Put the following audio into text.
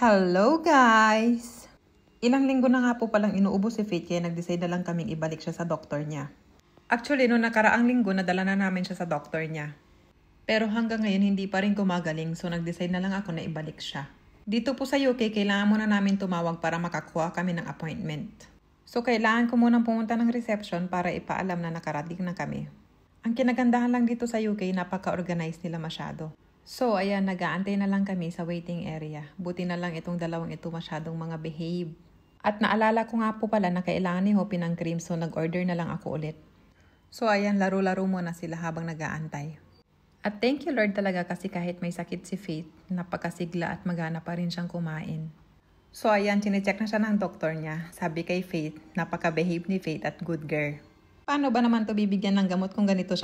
Hello guys! Ilang linggo na nga po palang inuubo si Faith kaya nag-decide na lang kaming ibalik siya sa doktor niya. Actually, noong nakaraang linggo nadala na namin siya sa doktor niya. Pero hanggang ngayon hindi pa rin gumagaling so nag-decide na lang ako na ibalik siya. Dito po sa UK, kailangan muna namin tumawag para makakuha kami ng appointment. So kailangan ko munang pumunta ng reception para ipaalam na nakarating na kami. Ang kinagandahan lang dito sa UK, napaka-organized nila masyado. So, ayan, nag-aantay na lang kami sa waiting area. Buti na lang itong dalawang ito masyadong mga behave. At naalala ko nga po pala na kailangan ni Hopi ng cream so nag-order na lang ako ulit. So, ayan, laro-laro muna sila habang nag-aantay. At thank you Lord talaga kasi kahit may sakit si Faith, napakasigla at magana pa rin siyang kumain. So, ayan, chinecheck na siya ng doktor niya. Sabi kay Faith, napaka-behave ni Faith at good girl. Paano ba naman to bibigyan ng gamot kung ganito siya?